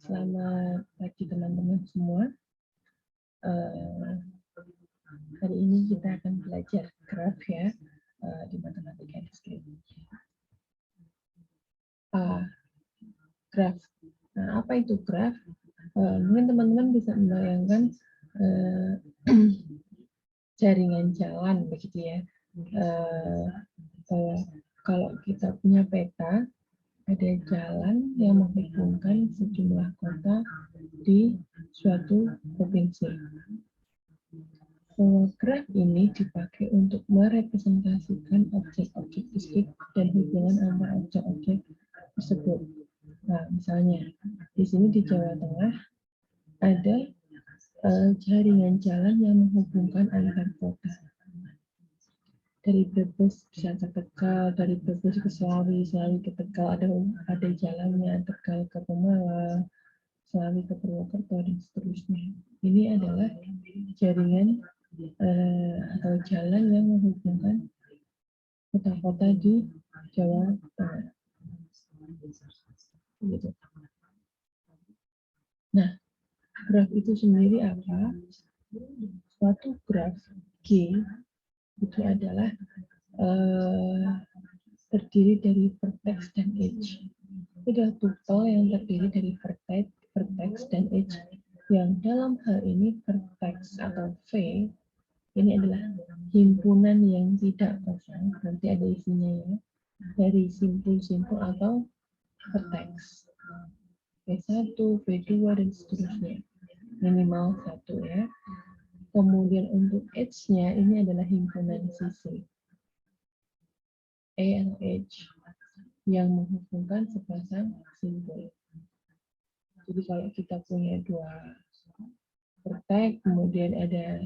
Selamat pagi teman-teman semua. Hari ini kita akan belajar graf ya di matematika SKS. Graf. Nah, apa itu graf? Mungkin teman-teman bisa membayangkan jaringan jalan begitu ya. Kalau kita punya peta, ada jalan yang menghubungkan sejumlah kota di suatu provinsi. Graf ini dipakai untuk merepresentasikan objek-objek fisik dan hubungan antara objek-objek tersebut. Nah, misalnya di sini di Jawa Tengah ada jaringan jalan yang menghubungkan antar kota. Dari Brebes bisa ke Tegal, dari Brebes ke Selawi, Selawi ke Tegal ada jalannya, Tegal ke Pemalang, Selawi ke Purwokerto dan seterusnya. Ini adalah jaringan atau jalan yang menghubungkan kota-kota di Jawa Tengah. Gitu. Nah, graf itu sendiri apa? Suatu graf G itu adalah terdiri dari vertex dan edge. Ada tuple yang terdiri dari vertex dan edge, yang dalam hal ini vertex atau V ini adalah himpunan yang tidak kosong, nanti ada isinya ya, dari simpul-simpul atau vertex. V1, V2, dan seterusnya. Minimal 1 ya. Kemudian untuk edge-nya ini adalah himpunan sisi. E atau edge yang menghubungkan sepasang simpul. Jadi kalau kita punya dua vertex, kemudian ada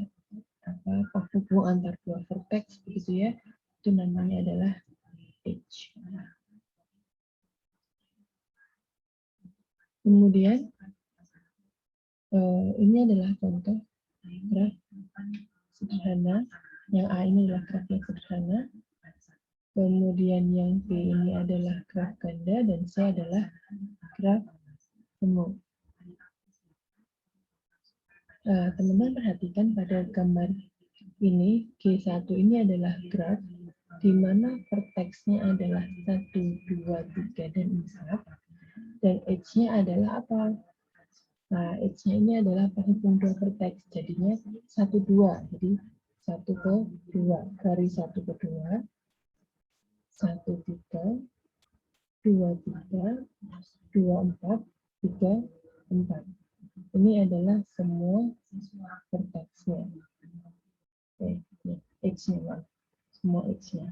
penghubung antar dua vertex begitu ya, itu namanya adalah edge. Kemudian ini adalah contoh graf sederhana. Yang A ini adalah graf yang sederhana. Kemudian yang B ini adalah graf ganda dan C adalah graf semu. Teman-teman perhatikan pada gambar ini, G1 ini adalah graf di mana vertex-nya adalah 1, 2, 3, dan 4. Dan edge-nya adalah apa? Nah, edge-nya ini adalah penghubung dua vertex, jadinya 1, 2. Jadi 1 ke 2, garis 1 ke 2, 1, 3, 2, 3, 2, 4, 3, 4. Ini adalah semua vertex-nya. Edge-nya, semua edge-nya.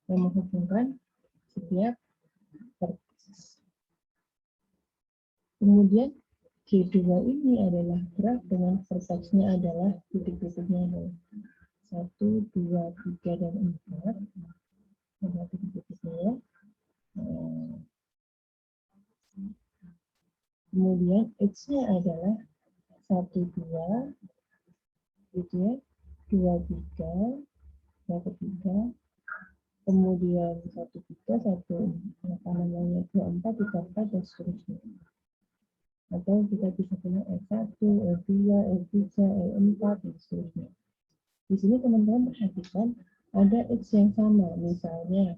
Yang menghubungkan setiap vertex. Kemudian G2 ini adalah graf dengan vertex-nya adalah titik-titiknya adalah 1, 2, 3, dan 4. Ada titik-titiknya ya. Kemudian edge-nya adalah 1, 2, gitu ya, 2, 3, 3, kemudian 1, 3, 1, 2, 4, 3, 4, dan seterusnya. Atau kita bisa punya E1, E2, E3, E4, dan seterusnya. Di sini teman-teman perhatikan ada edge yang sama, misalnya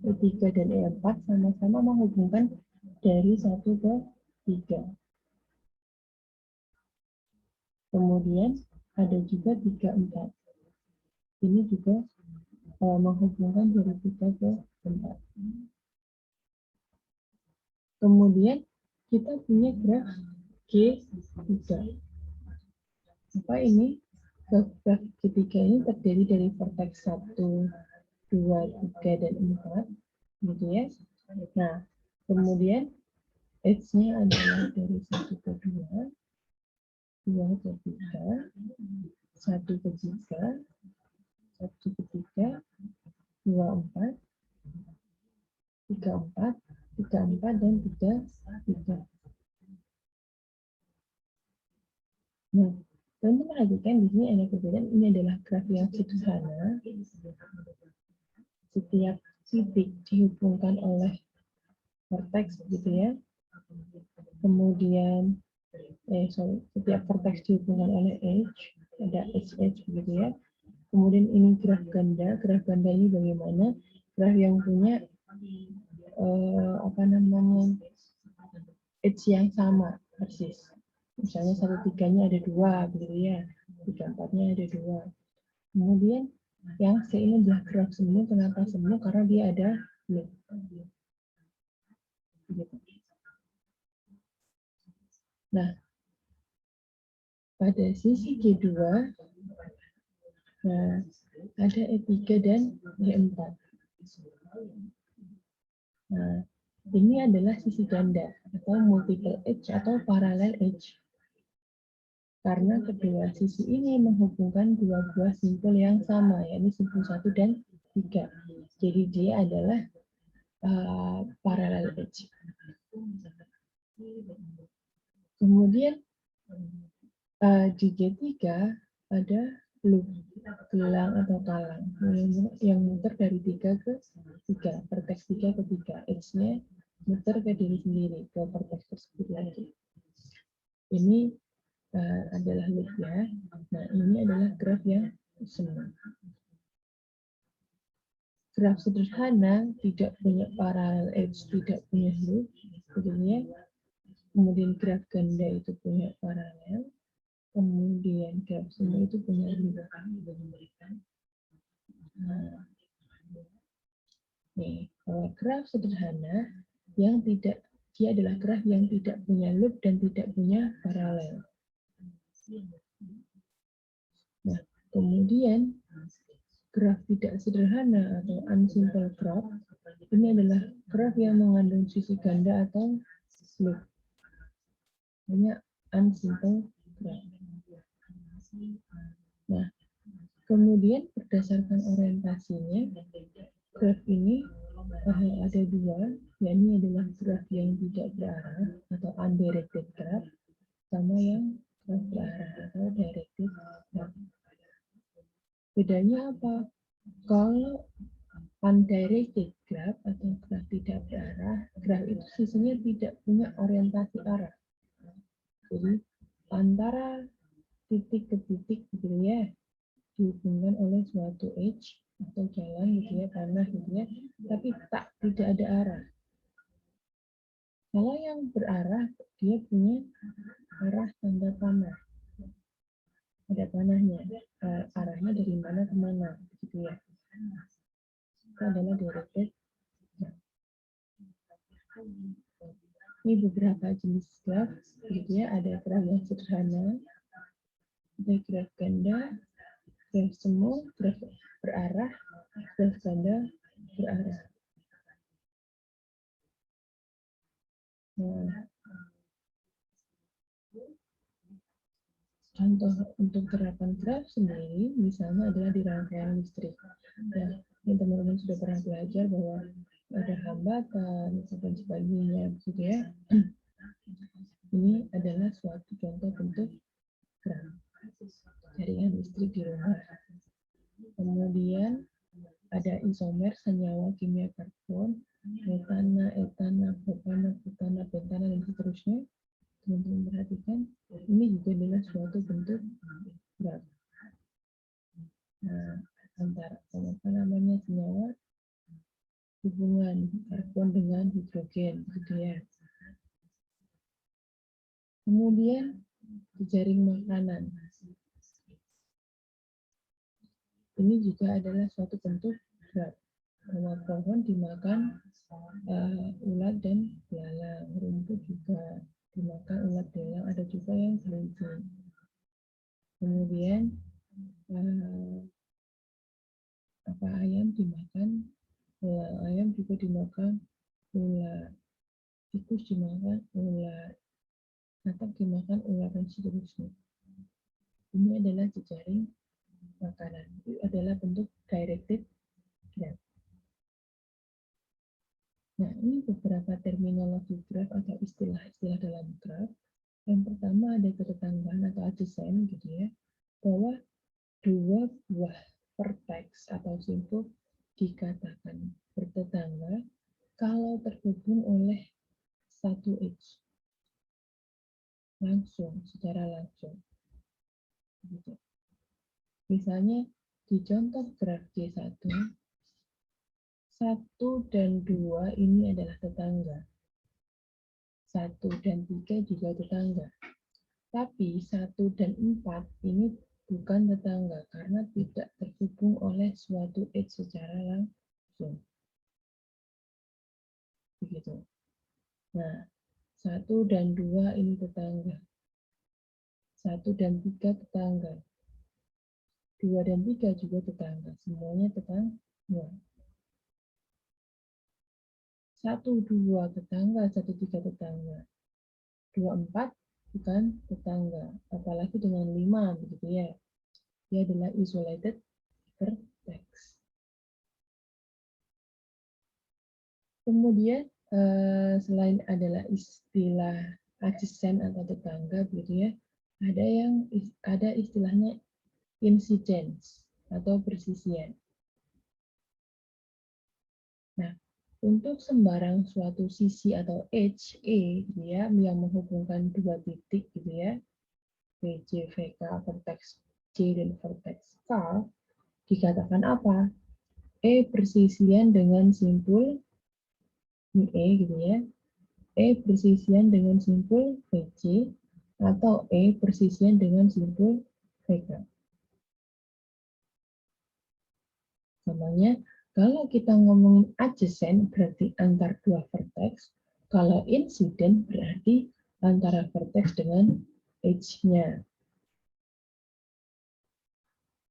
E3 dan E4 sama-sama menghubungkan dari 1 ke 3. Kemudian ada juga 3, 4. Ini juga menghubungkan dari 3 ke 4. Kemudian kita punya graf G3. Apa ini? Graf G3 ini terdiri dari vertex 1, 2, 3, dan 4. Gitu ya. Nah, kemudian edge-nya adalah dari 1 ke 2, 2 ke 3, 1 ke 3, 1 ke 3, 2, 4, 3, 4, 3, 4, dan 3, 3. Nah, teman-teman perhatikan di sini ada perbedaan. Ini adalah graf yang sederhana. setiap titik dihubungkan oleh vertex gitu ya. Kemudian setiap vertex dihubungkan oleh edge, ada edge begitu ya. Kemudian ini graf ganda. Graf ganda ini bagaimana? Graf yang punya edge yang sama persis. Misalnya 1,3-nya ada 2 begitu ya. 3,4-nya ada 2. Kemudian yang C ini adalah graf semu. Kenapa semu? Karena dia ada loop. Begitu. Nah, pada sisi G2 ada E3 dan E4. Nah, ini adalah sisi ganda atau multiple edge atau parallel edge. Karena kedua sisi ini menghubungkan dua buah simpul yang sama, yakni simpul 1 dan 3. Jadi dia adalah parallel edge. Kemudian di G3 ada loop, gelang atau talang yang muter dari 3 ke 3, vertex 3 ke 3. Edge-nya muter ke diri sendiri, ke vertex tersebut lagi. Ini adalah loop ya. Nah, ini adalah graf yang semu. Graf sederhana tidak punya parallel edge, tidak punya loop, kemudian graf ganda itu punya paralel, kemudian graf semu itu punya loop. Nah, nih, kalau graf sederhana yang tidak, dia adalah graf yang tidak punya loop dan tidak punya paralel. Nah, kemudian graf tidak sederhana atau unsimple graph ini adalah graf yang mengandung sisi ganda atau loop. Hanya unsimple graph. Nah, kemudian berdasarkan orientasinya, graf ini ada dua, yakni adalah graf yang tidak berarah atau undirected graph, sama yang graf berarah atau directed graph. Bedanya apa? Kalau undirected graph atau graf tidak berarah, graf itu sisinya tidak punya orientasi arah. Jadi antara titik ke titik gitu ya, dihubungkan oleh suatu edge atau jalan gitu ya, tanah gitu ya, tapi tidak ada arah. Kalau yang berarah, dia punya arah tanda panah. Ada panahnya, arahnya dari mana ke mana gitu ya. Itu adalah directed. Ini beberapa jenis graf, gitu ya. Ada graf yang sederhana, ada graf ganda, graf semu, graf berarah, graf ganda berarah. Nah, contoh untuk terapan graf sendiri, misalnya adalah di rangkaian listrik. Nah, ini teman-teman sudah pernah belajar bahwa ada hambatan dan sebagainya, gitu ya. Ini adalah suatu contoh bentuk graf jaringan listrik di rumah. Kemudian ada isomer senyawa kimia karbon, metana, etana, propana, butana, pentana, dan seterusnya. Teman-teman perhatikan, ini juga adalah suatu bentuk graf. Nah, antara senyawa hubungan karbon dengan hidrogen, gitu ya. Kemudian jejaring makanan. Ini juga adalah suatu bentuk graf. Bahwa pohon dimakan ulat dan belalang, rumput juga dimakan ulat belalang, ada juga yang kelinci. Kemudian ayam dimakan, ayam juga dimakan ulat, tikus dimakan ulat, katak dimakan ulat, dan seterusnya. Ini adalah jejaring makanan. Itu adalah bentuk directed graph. Nah, ini beberapa terminologi graph atau istilah-istilah dalam graph. Yang pertama ada ketetanggaan atau adjacent gitu ya, bahwa dua buah vertex atau simpul dikatakan bertetangga kalau terhubung oleh satu edge langsung, secara langsung. Gitu. Misalnya di contoh graf G1, 1 dan 2 ini adalah tetangga. 1 dan 3 juga tetangga. Tapi 1 dan 4 ini bukan tetangga karena tidak terhubung oleh suatu edge secara langsung. Begitu. Nah, 1 dan 2 ini tetangga. 1 dan 3 tetangga. 2 dan 3 juga tetangga. Semuanya tetangga. 1, 2 tetangga, 1, 3 tetangga. 2, 4 bukan tetangga. Apalagi dengan 5, begitu ya. Dia adalah isolated vertex. Kemudian selain adalah istilah adjacent atau tetangga, begitu ya, ada istilahnya incidence atau persisian. Nah, untuk sembarang suatu sisi atau edge E, gitu ya, yang menghubungkan dua titik, gitu ya, VJ, VK, vertex C dan vertex K, dikatakan apa? E persisian dengan simpul ini E, gitu ya. E persisian dengan simpul VC atau E persisian dengan simpul VK. Namanya, kalau kita ngomongin adjacent berarti antar dua vertex, kalau incident berarti antara vertex dengan edge-nya.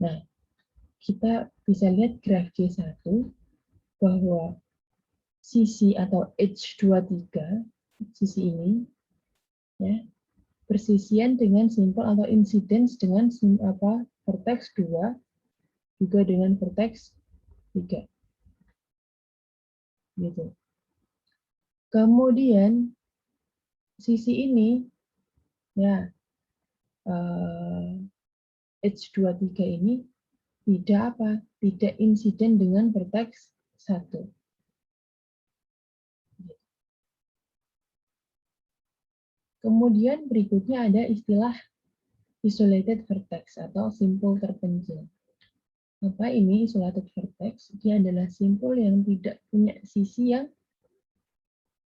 Nah, kita bisa lihat graf G1 bahwa sisi atau edge 23, sisi ini, ya, persisian dengan simpul atau incidence dengan vertex 2, juga dengan vertex 3. Gitu. Kemudian sisi ini ya H23 ini tidak apa? Tidak insiden dengan vertex 1. Kemudian berikutnya ada istilah isolated vertex atau simpul terpencil. Apa ini isolated vertex? Dia adalah simpul yang tidak punya sisi yang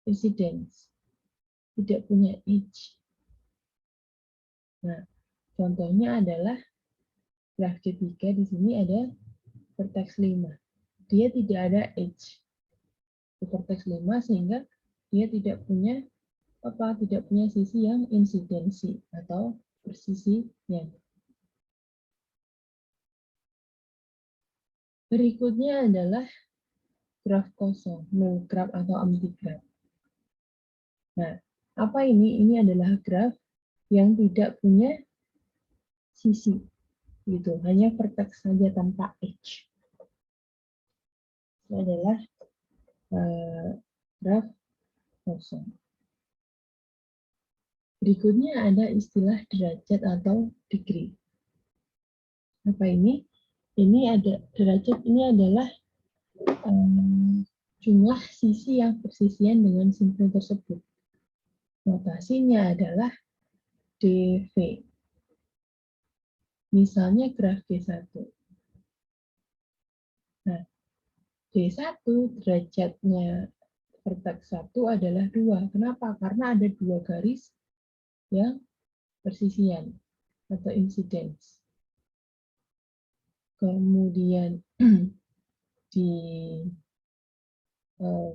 incidence, tidak punya edge. Nah, contohnya adalah graf G3 di sini ada vertex 5. Dia tidak ada edge di vertex 5 sehingga dia tidak punya sisi yang insidensi atau persisian. Berikutnya adalah graf kosong, null graf atau empty graf. Nah, apa ini? Ini adalah graf yang tidak punya sisi, gitu. Hanya vertex saja tanpa edge. Ini adalah graf kosong. Berikutnya ada istilah derajat atau degree. Apa ini? Ini ada derajat, ini adalah jumlah sisi yang persisian dengan simpul tersebut. Notasinya adalah dV. Misalnya graf G1. Nah, D1 derajatnya vertex 1 adalah 2. Kenapa? Karena ada 2 garis yang persisian atau incidence. Kemudian di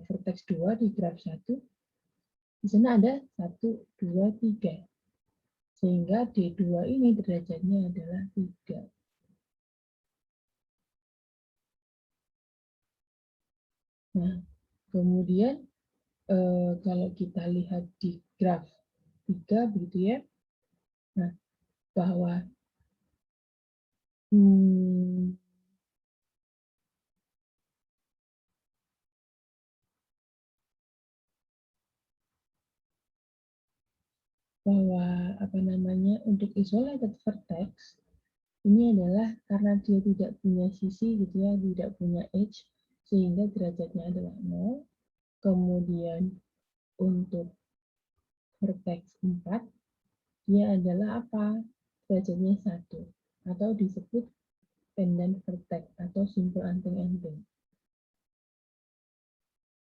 vertex 2 di graf 1, di sana ada 1, 2, 3. Sehingga D2 ini derajatnya adalah 3. Nah, kemudian kalau kita lihat di graf 3, begitu ya, nah, bahwa untuk isolated vertex ini adalah karena dia tidak punya sisi, gitu ya, tidak punya edge, sehingga derajatnya adalah 0. Kemudian untuk vertex 4, dia adalah apa? Derajatnya 1, atau disebut pendant vertex atau simpul anting-anting.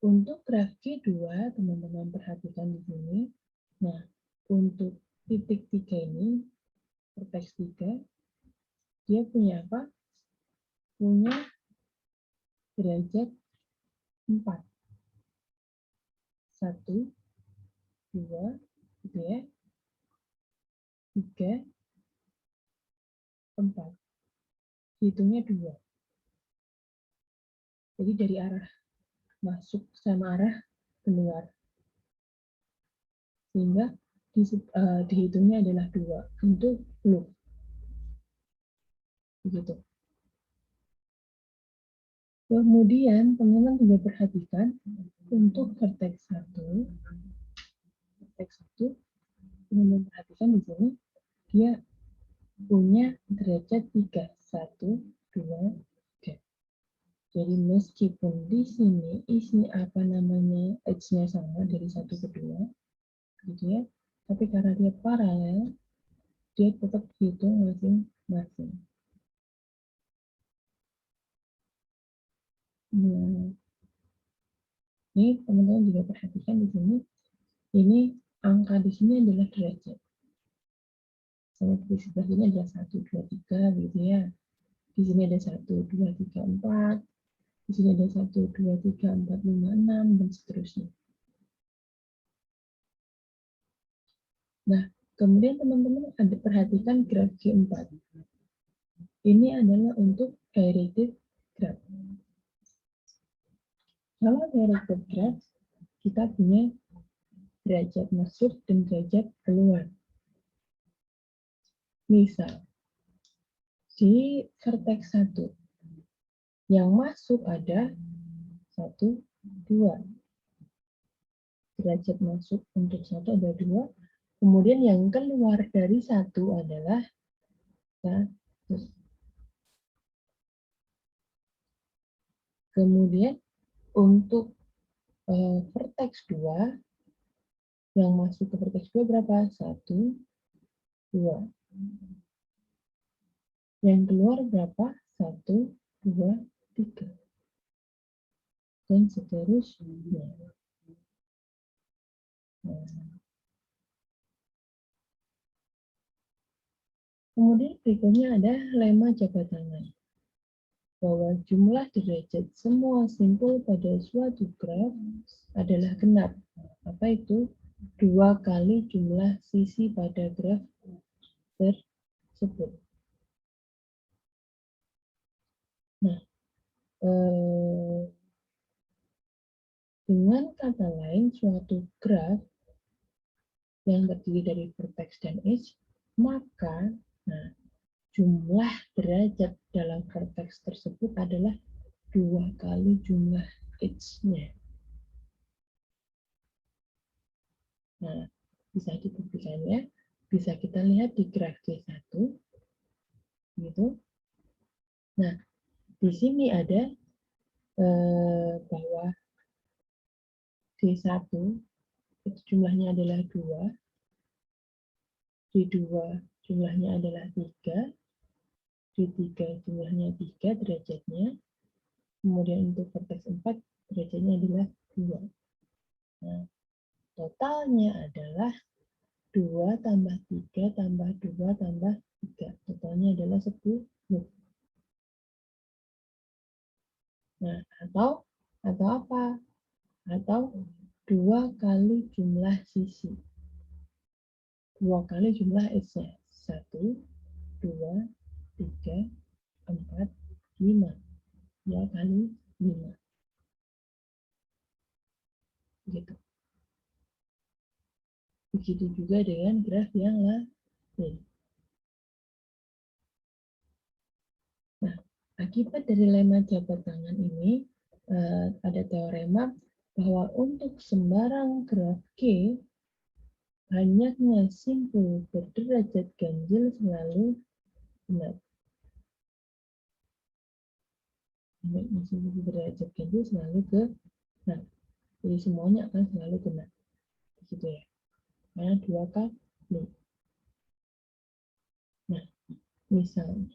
Untuk graf G2, teman-teman perhatikan di sini. Nah, untuk titik 3 ini, vertex 3, dia punya apa? Punya derajat 4. 1, 2, gitu ya. 3, 4. Hitungnya 2. Jadi dari arah masuk sama arah keluar. Sehingga dihitungnya adalah 2 untuk loop. Begitu. Kemudian teman-teman juga perhatikan untuk vertex 1, teman-teman perhatikan di sini dia punya derajat 3, 1, 2, 3. Jadi meskipun di sini isi apa namanya H-nya sama dari 1 ke 2, gitu ya, tapi karena dia paralel, dia tetap hitung masing-masing. Nah, ini teman-teman juga perhatikan di sini, ini angka di sini adalah derajat. Sama di sebelah sini ada 1, 2, 3, gitu ya. Di sini ada 1, 2, 3, 4. Di sini ada 1, 2, 3, 4, 5, 6, dan seterusnya. Nah, kemudian teman-teman ada perhatikan graf G4. Ini adalah untuk directed graph. Kalau directed graph, kita punya derajat masuk dan derajat keluar. Misal, di vertex 1, yang masuk ada 1, 2. Derajat masuk untuk 1 ada 2. Kemudian yang keluar dari 1 adalah 1. Kemudian untuk vertex 2, yang masuk ke vertex 2 berapa? 1, 2. Yang keluar berapa? 1, 2, 3. Dan seterusnya. Nah, kemudian berikutnya ada lemma jabat tangan. Bahwa jumlah derajat semua simpul pada suatu graf adalah genap. Apa itu? 2 kali jumlah sisi pada graf tersebut. Nah, dengan kata lain, suatu graf yang terdiri dari vertex dan edge, maka jumlah derajat dalam vertex tersebut adalah 2 kali jumlah edge-nya. Nah, bisa dibuktikan ya. Bisa kita lihat di graf G1. Gitu. Nah, di sini ada bahwa D1 itu jumlahnya adalah 2, D2 jumlahnya adalah 3, D3 jumlahnya 3 derajatnya, kemudian untuk vertex 4 derajatnya adalah 2. Nah, totalnya adalah 2 tambah 3 tambah 2 tambah 3. Totalnya adalah 10. Nah, atau apa? Atau 2 kali jumlah sisi. 2 kali jumlah S-nya. 1, 2, 3, 4, 5. 2 kali 5. Gitu. Begitu juga dengan graf yang lain. Nah, akibat dari lemma jabat tangan ini, ada teorema bahwa untuk sembarang graf G, banyaknya simpul berderajat ganjil selalu benar. mesin sisi derajat ganjil selalu ke, nah, jadi semuanya akan selalu kena, gitu ya, karena 2 kali. Nah, misalnya,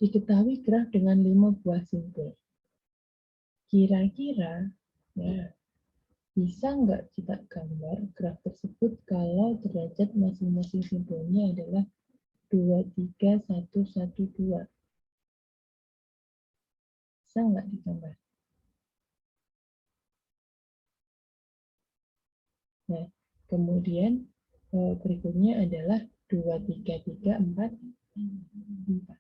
diketahui graf dengan 5 buah simpul. Kira-kira, ya, bisa nggak kita gambar graf tersebut kalau derajat masing-masing simpulnya adalah 2, 3, 1, 1, 2? Bisa nggak digambar? Nah, kemudian berikutnya adalah 2, 3, 3, 4, 4.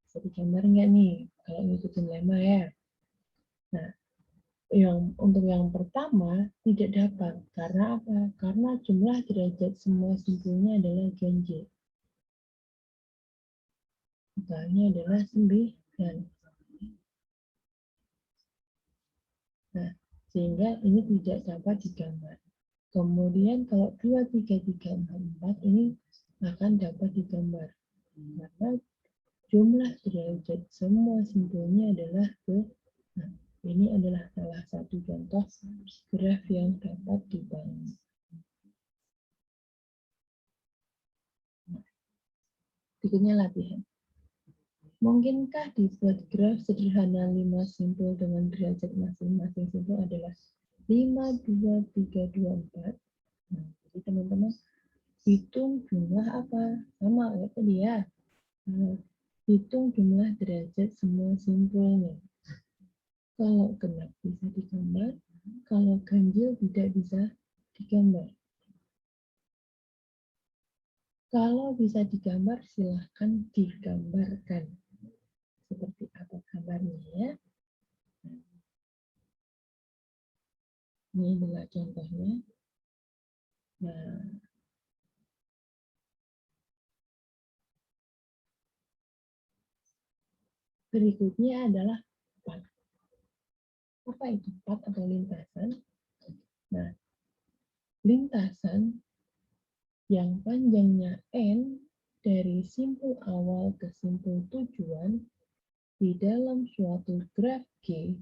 Bisa digambar nggak nih kalau ngikutin lema ya? Nah, untuk yang pertama tidak dapat. Karena apa? Karena jumlah derajat semua simpulnya adalah ganjil. Totalnya adalah 9. Nah, sehingga ini tidak dapat digambar. Kemudian kalau 2, 3, 3, 4, 4 ini akan dapat digambar. Karena jumlah derajat semua simpulnya adalah ke, nah, ini adalah salah satu contoh graf yang dapat dibangun. Berikutnya latihan. Mungkinkah dibuat graf sederhana 5 simpul dengan derajat masing-masing simpul adalah 5, 2, 3, 2, 4. Nah, jadi teman-teman hitung jumlah apa? Sama ya tadi ya. Hitung jumlah derajat semua simpulnya. Kalau genap bisa digambar, kalau ganjil tidak bisa digambar. Kalau bisa digambar, silahkan digambarkan. Seperti apa gambarnya ya. Ini adalah contohnya. Nah, berikutnya adalah path. Apa itu path atau lintasan? Nah, lintasan yang panjangnya N dari simpul awal ke simpul tujuan di dalam suatu graf G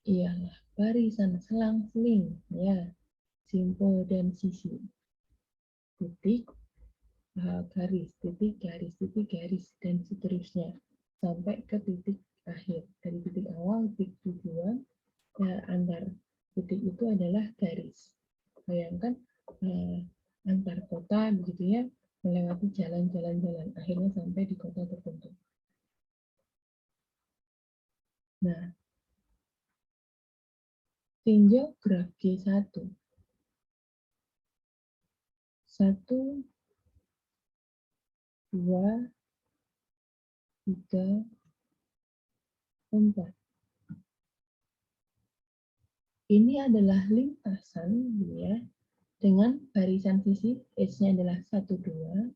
ialah barisan selang-seling, ya, simpul dan sisi. Titik, garis, titik, garis, titik, garis, dan seterusnya sampai ke titik akhir. Dari titik awal, titik tujuan, antar titik itu adalah garis. Bayangkan antar kota begitu ya, melewati jalan-jalan, akhirnya sampai di kota tertentu. Nah, tinjau graf G1. 1, 2, 3, 4. Ini adalah lintasan ya, dengan barisan sisi, H-nya adalah 1, 2.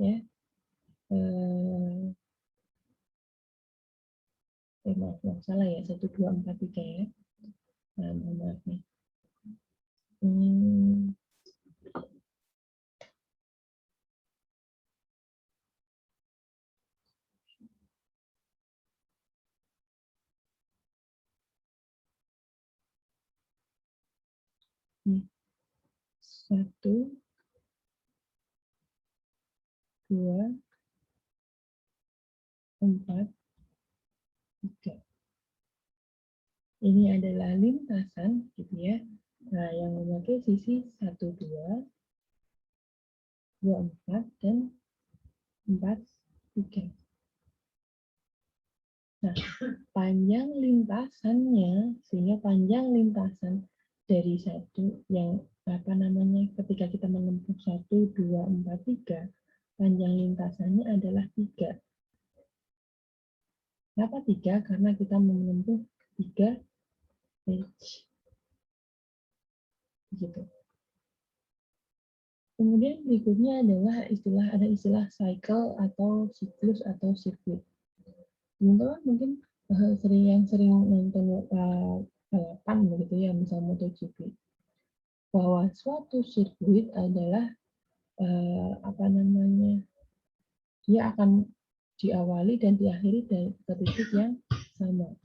Ya. Maaf, salah ya, 1, 2, 4, 3 ya. Nah, maaf nih. Nih. 1, 2, 4, 3. Ini adalah lintasan gitu ya. Nah, yang memakai sisi 1, 2, 2, 4, dan 4, 3. Nah, panjang lintasannya, sehingga panjang lintasan dari satu yang apa namanya, ketika kita menempuh 1, 2, 4, 3, panjang lintasannya adalah 3. Kenapa 3? Karena kita menempuh 3 edge. Begitu. Kemudian berikutnya adalah ada istilah cycle atau siklus atau sirkuit. Teman-teman mungkin sering nonton balapan begitu ya, misal MotoGP. Bahwa suatu sirkuit adalah apa namanya, dia akan diawali dan diakhiri dari titik yang sama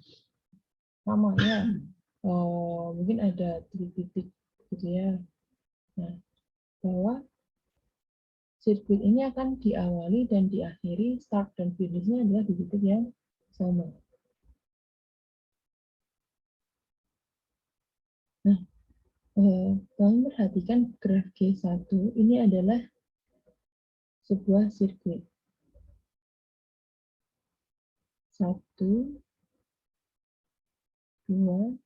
ya. Mungkin ada titik gitu ya. Nah, bahwa sirkuit ini akan diawali dan diakhiri, start dan finish-nya adalah di titik yang sama. Nah, kalian perhatikan graf G1 ini adalah sebuah sirkuit. 1, 2,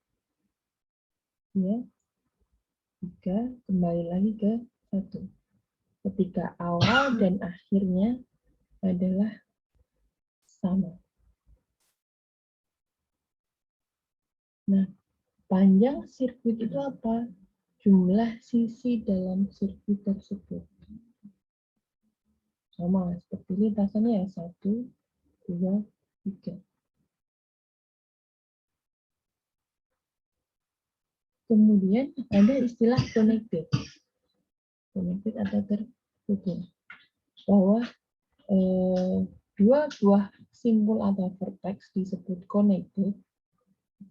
3, kembali lagi ke 1. Ketika awal dan akhirnya adalah sama. Nah, panjang sirkuit itu apa? Jumlah sisi dalam sirkuit tersebut. Sama, seperti lintasannya ya, 1, 2, 3. Kemudian ada istilah connected. Connected atau terhubung. Bahwa dua buah simpul atau vertex disebut connected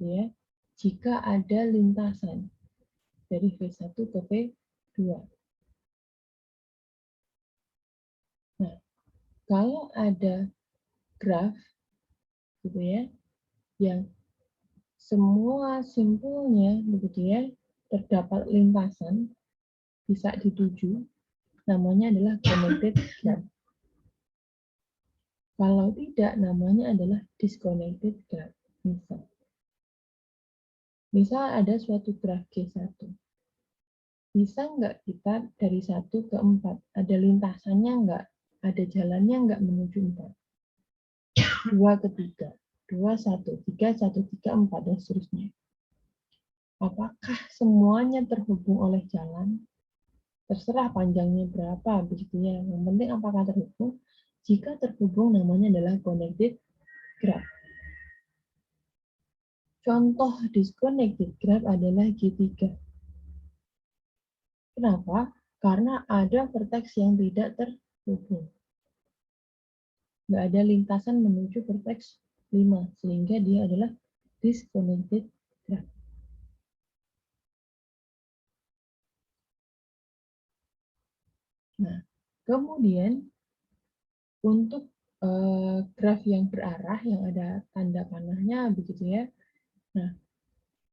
ya, jika ada lintasan dari V1 ke V2. Nah, kalau ada graf gitu ya, yang semua simpulnya begitu ya, terdapat lintasan bisa dituju, namanya adalah connected graph. Kalau tidak, namanya adalah disconnected graph. Misal ada suatu graf G1. Bisa nggak kita dari 1 ke 4? Ada lintasannya nggak? Ada jalannya nggak menuju 4? 2 ke 3. 2, 1, 3, 1, 3, 4, dan seterusnya. Apakah semuanya terhubung oleh jalan? Terserah panjangnya berapa, begitu ya. Yang penting apakah terhubung? Jika terhubung, namanya adalah connected graph. Contoh disconnected graph adalah G3. Kenapa? Karena ada vertex yang tidak terhubung. Nggak ada lintasan menuju vertex 5, sehingga dia adalah disconnected graph. Nah, kemudian untuk graf yang berarah, yang ada tanda panahnya, begitu ya. Nah,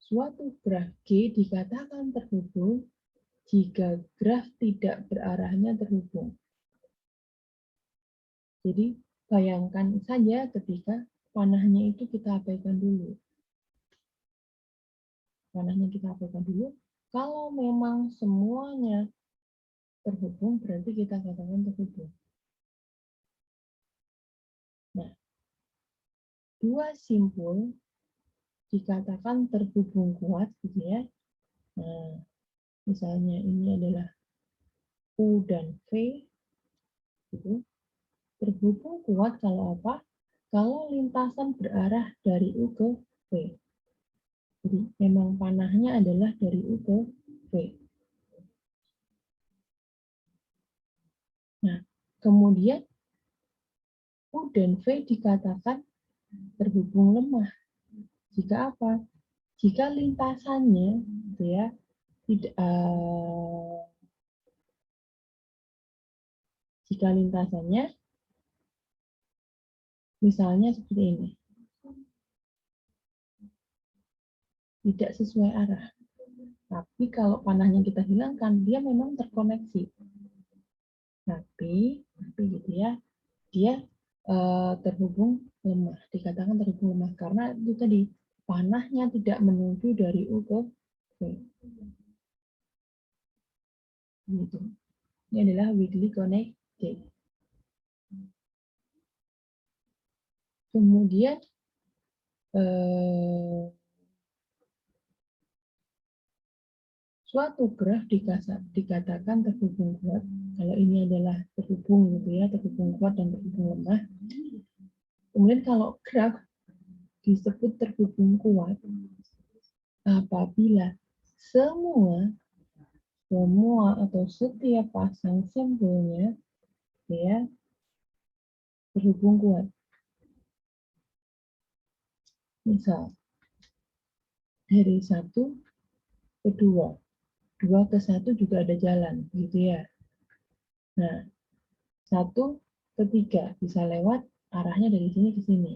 suatu graf G dikatakan terhubung jika graf tidak berarahnya terhubung. Jadi, bayangkan saja ketika panahnya itu kita abaikan dulu. Panahnya kita abaikan dulu. Kalau memang semuanya terhubung, berarti kita katakan terhubung. Nah, dua simpul dikatakan terhubung kuat, gitu ya. Nah, misalnya ini adalah U dan V, gitu. Terhubung kuat kalau apa? Kalau lintasan berarah dari U ke V. Jadi memang panahnya adalah dari U ke V. Nah, kemudian U dan V dikatakan terhubung lemah. Jika apa? Jika lintasannya, gitu ya, tidak, jika lintasannya misalnya seperti ini, tidak sesuai arah. Tapi kalau panahnya kita hilangkan, dia memang terkoneksi. Tapi gitu ya, dia terhubung lemah. Dikatakan terhubung lemah karena itu tadi panahnya tidak menuju dari U ke V. Gitu. Ini adalah weakly connected. Kemudian suatu graf dikatakan terhubung kuat. Kalau ini adalah terhubung gitu ya, terhubung kuat dan terhubung lemah. Kemudian kalau graf disebut terhubung kuat apabila semua semua atau setiap pasang simpulnya dia terhubung kuat. Misal, dari 1 ke 2, 2 ke 1 juga ada jalan, gitu ya. Nah, 1 ke 3 bisa lewat arahnya dari sini ke sini.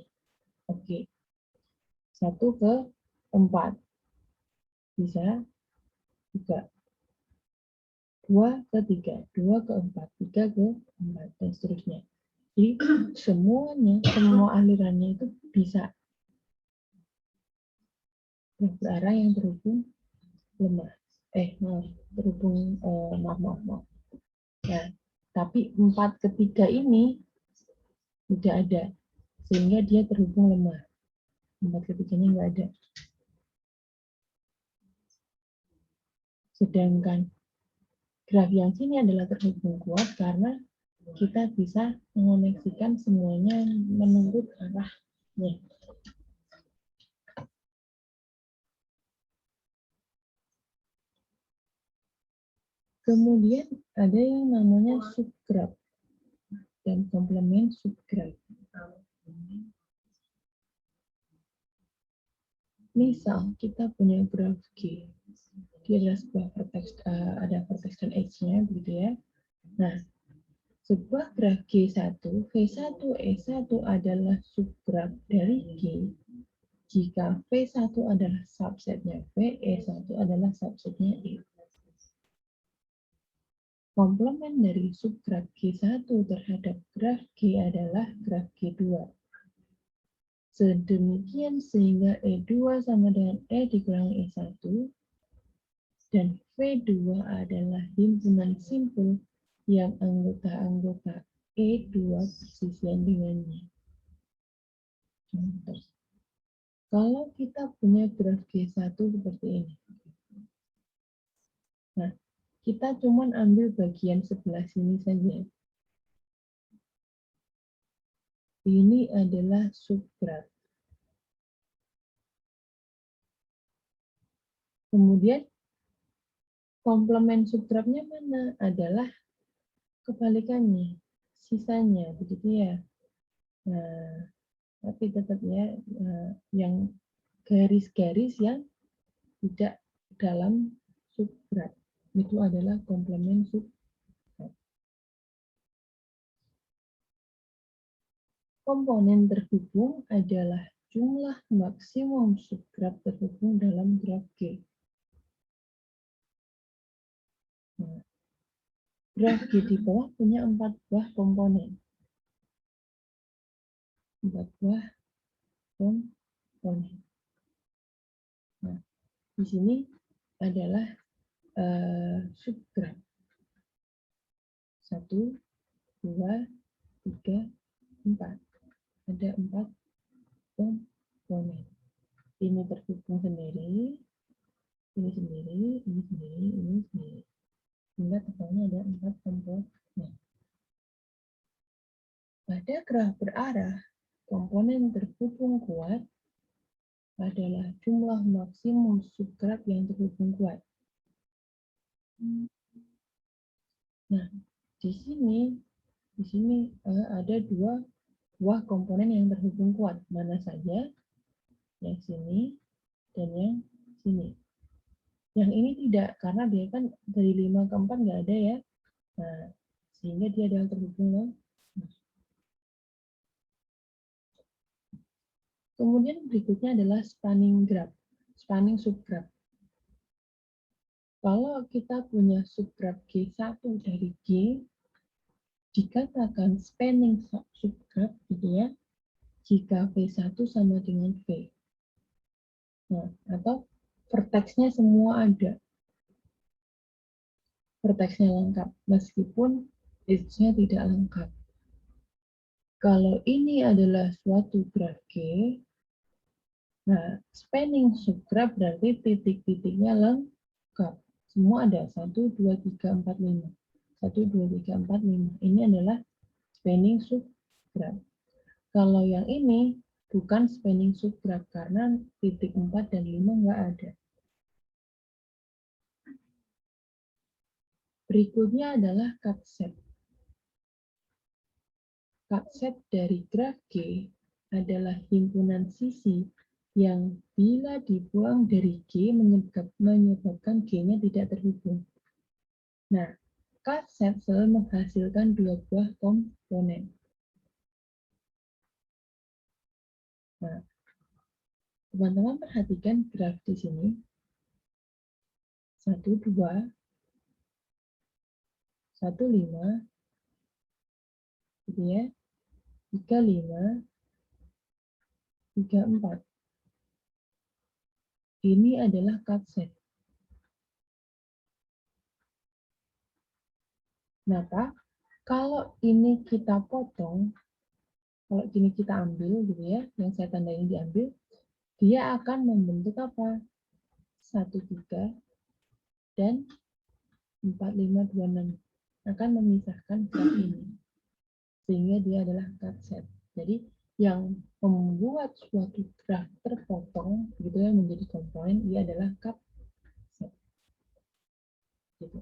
Oke. 1 ke 4 bisa juga. 2 ke 3, 2 ke 4, 3 ke 4, dan seterusnya. Jadi semuanya, semua alirannya itu bisa berarah yang terhubung lemah. Terhubung, maaf. Nah, tapi 4 ke 3 ini tidak ada, sehingga dia terhubung lemah. 4 ke 3-nya nggak ada. Sedangkan graf yang sini adalah terhubung kuat karena kita bisa mengoneksikan semuanya menurut arahnya. Kemudian ada yang namanya subgraf dan komplement subgraf. Misal kita punya graf G, dia adalah sebuah vertex, ada vertex dan edge-nya, begitu ya. Nah, sebuah graf G1, V1, E1 adalah subgraf dari G jika V1 adalah subsetnya V, E1 adalah subsetnya E. Komplement dari subgraf G1 terhadap graf G adalah graf G2. Sedemikian sehingga E2 sama dengan E dikurangi E1, dan V2 adalah himpunan simpul yang anggota-anggota E2 persisian dengannya. Contoh, kalau kita punya graf G1 seperti ini. Nah, kita cuma ambil bagian sebelah sini saja. Ini adalah subgraf. Kemudian, komplement subgrafnya mana? Adalah kebalikannya, sisanya, begitu ya. Nah, tapi tetap ya, yang garis-garis yang tidak dalam subgraf itu adalah komplement subgraf. Komponen terhubung adalah jumlah maksimum subgraf terhubung dalam graf G. Nah, graf G di bawah punya 4 buah komponen. 4 buah komponen. Nah, di sini adalah subgraf. 1, 2, 3, 4. Ada 4 komponen. Ini terhubung sendiri, ini sendiri, ini sendiri, ini sendiri. Sehingga totalnya ada 4 komponen. Pada graf berarah, komponen terhubung kuat adalah jumlah maksimum subgraf yang terhubung kuat. Nah, di sini ada 2 buah komponen yang terhubung kuat. Mana saja? Yang sini dan yang sini. Yang ini tidak, karena dia kan dari 5 ke 4 nggak ada ya. Nah, sehingga dia adalah terhubung lemah. Kemudian berikutnya adalah spanning graph, spanning subgraph. Kalau kita punya subgraph G1 dari G, dikatakan spanning subgraph gitu ya, jika V1 sama dengan V. Nah, atau vertex-nya semua ada. Vertex-nya lengkap, meskipun edge-nya tidak lengkap. Kalau ini adalah suatu graf G, nah, spanning subgraph berarti titik-titiknya lengkap. Semua ada 1, 2, 3, 4, 5. 1, 2, 3, 4, 5. Ini adalah spanning subgraph. Kalau yang ini bukan spanning subgraph karena titik 4 dan 5 nggak ada. Berikutnya adalah cut set. Cut set dari graf G adalah himpunan sisi yang bila dibuang dari G menyebabkan G-nya tidak terhubung. Nah, cut set selalu menghasilkan dua buah komponen. Nah, teman-teman perhatikan graf di sini. 1, 2, 1, 5, gitu ya. 3, 5, 3, 4. Ini adalah cut set. Kenapa? Kalau ini kita potong, kalau ini kita ambil gitu ya, yang saya tanda ini diambil, dia akan membentuk apa? 1, 3, dan 4, 5, 2, 6. Akan memisahkan graf ini. Sehingga dia adalah cut set. Jadi, yang membuat suatu graf terpotong, gitu ya, menjadi komponen, ia adalah cut set. Gitu.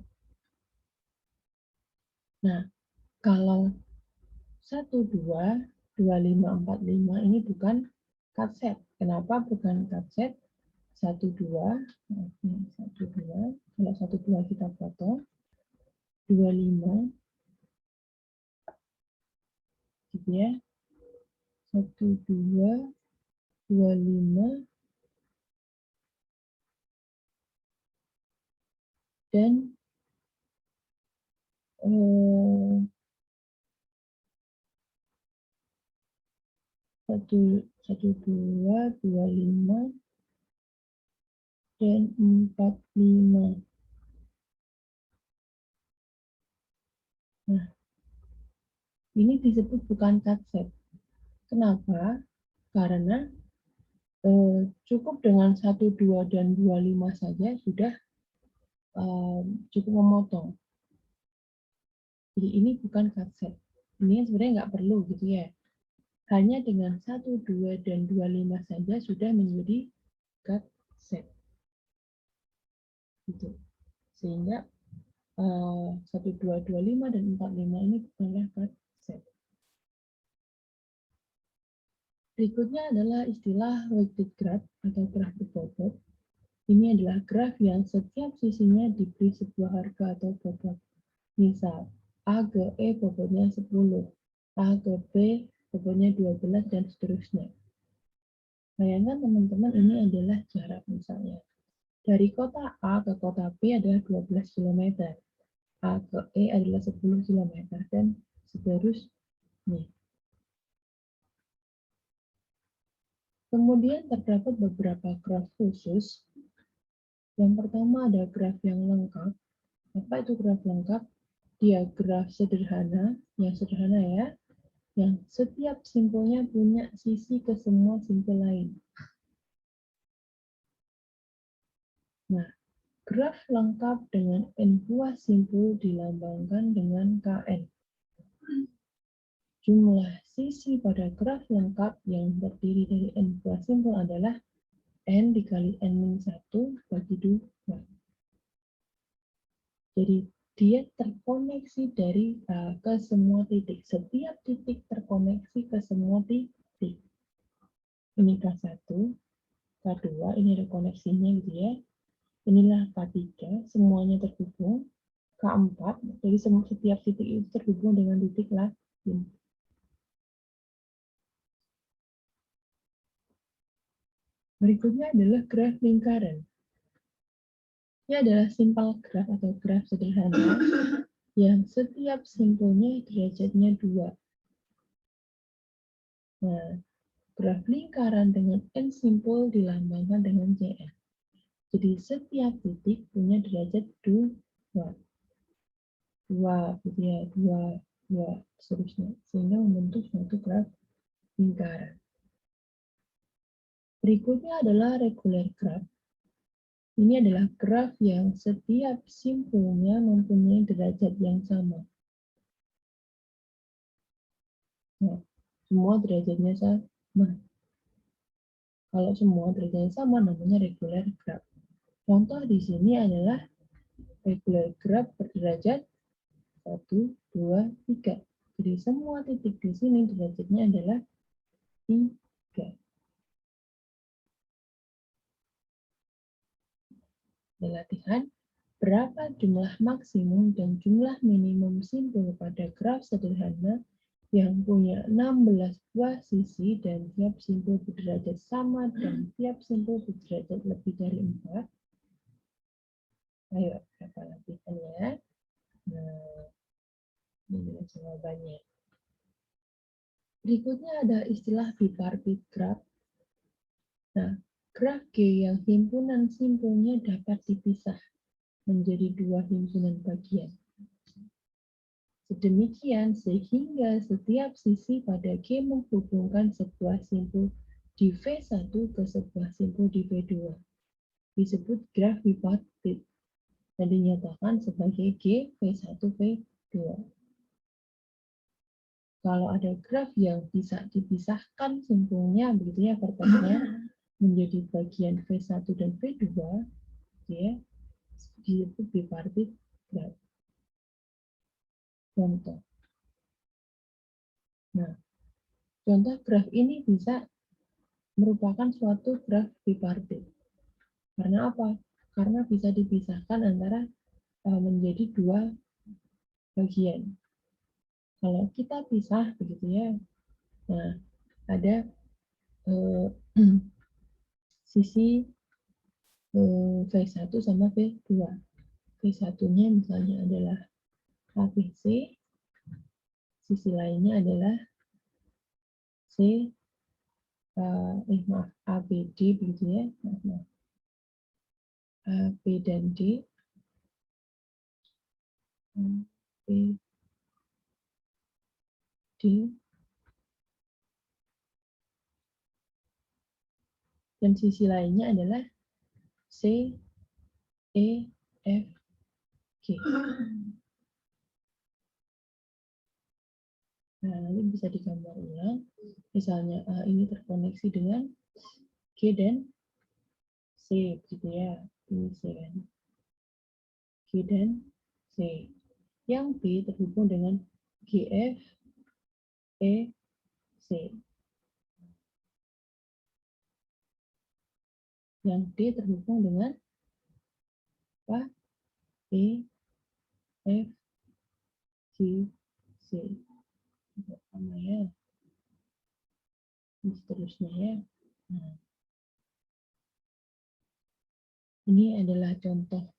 Nah, kalau 1, 2, 2, 5, 4, 5 ini bukan cut set. Kenapa bukan cut set? 1, 2, 1, 2, kalau 1, 2 kita potong, 2, 5, gitu ya. 1, 2, 2, 5, dan 1, 2, 2, 5, dan 4, 5. Nah, ini disebut bukan cut set. Kenapa? Karena cukup dengan 1, 2, dan 2, 5 saja sudah cukup memotong. Jadi ini bukan cut set. Ini sebenarnya nggak perlu gitu ya. Hanya dengan 1, 2, dan 2, 5 saja sudah menjadi cut set. Gitu. Sehingga 1, 2, 2, 5, dan 4, 5 ini bukanlah cut set. Berikutnya adalah istilah weighted graph atau graf berbobot. Ini adalah graf yang setiap sisinya diberi sebuah harga atau bobot. Misal, A ke E bobotnya 10, A ke B bobotnya 12, dan seterusnya. Bayangkan teman-teman ini adalah jarak misalnya. Dari kota A ke kota B adalah 12 km. A ke E adalah 10 km, dan seterusnya. Kemudian terdapat beberapa graf khusus. Yang pertama ada graf yang lengkap. Apa itu graf lengkap? Dia graf sederhana, yang sederhana ya, yang setiap simpulnya punya sisi ke semua simpul lain. Nah, graf lengkap dengan n buah simpul dilambangkan dengan Kn. Jumlah sisi pada graf lengkap yang terdiri dari n buah simpul adalah n dikali n-1 bagi 2. Jadi dia terkoneksi dari ke semua titik. Setiap titik terkoneksi ke semua titik. Ini K1, K2, ini ada koneksinya gitu ya. Inilah K3, semuanya terhubung. K4, jadi setiap titik itu terhubung dengan titik lain. Berikutnya adalah graf lingkaran. Ini adalah simpel graf atau graf sederhana yang setiap simpulnya derajatnya 2. Nah, graf lingkaran dengan n simpul dilambangkan dengan Cn. Jadi setiap titik punya derajat 2. 2, gitu ya, 2, 2, seterusnya. Sehingga membentuk suatu graf lingkaran. Berikutnya adalah regular graph. Ini adalah graf yang setiap simpulnya mempunyai derajat yang sama. Nah, semua derajatnya sama. Kalau semua derajatnya sama, namanya regular graph. Contoh di sini adalah regular graph berderajat 1, 2, 3. Jadi semua titik di sini derajatnya adalah 3. Latihan, berapa jumlah maksimum dan jumlah minimum simpul pada graf sederhana yang punya 16 buah sisi dan tiap simpul berderajat sama dan tiap simpul berderajat lebih dari 4. Ayo, berapa latihannya? Nah, ini jawabannya. Berikutnya ada istilah bipartit graph. Nah, graf G yang himpunan simpulnya dapat dipisah menjadi dua himpunan bagian. Sedemikian sehingga setiap sisi pada G menghubungkan sebuah simpul di V1 ke sebuah simpul di V2. Disebut graf bipartit dan dinyatakan sebagai G V1 V2. Kalau ada graf yang bisa dipisahkan simpulnya, begitu ya, verteksnya menjadi bagian V1 dan V2, ya, disebut bipartit graf. Contoh. Nah, contoh graf ini bisa merupakan suatu graf bipartit. Karena apa? Karena bisa dipisahkan antara menjadi dua bagian. Kalau kita pisah, begitu ya, nah ada sisi V1 sama V2. V1-nya misalnya adalah ABC, sisi lainnya adalah C, ABD begitu ya, A, B dan D, B, D, dan sisi lainnya adalah C, E, F, G. Nah, nanti bisa digambar ulang. Misalnya ini terkoneksi dengan G dan C, gitu ya. Ini C kan. G dan C. Yang B terhubung dengan GF, E, C. Yang D terhubung dengan apa? E, F, G, C. Sama ya. Dan seterusnya ya. Nah, ini adalah contoh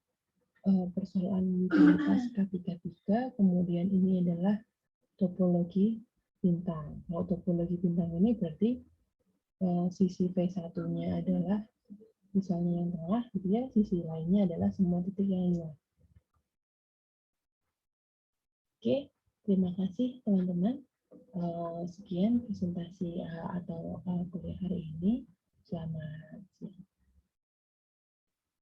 persoalan utilitas K33, kemudian ini adalah topologi bintang. Kalau topologi bintang ini berarti sisi V1-nya adalah misalnya yang tengah, gitu ya, sisi lainnya adalah semua titik yang luar. Oke, terima kasih teman-teman. Sekian presentasi atau kuliah hari ini. Selamat siang.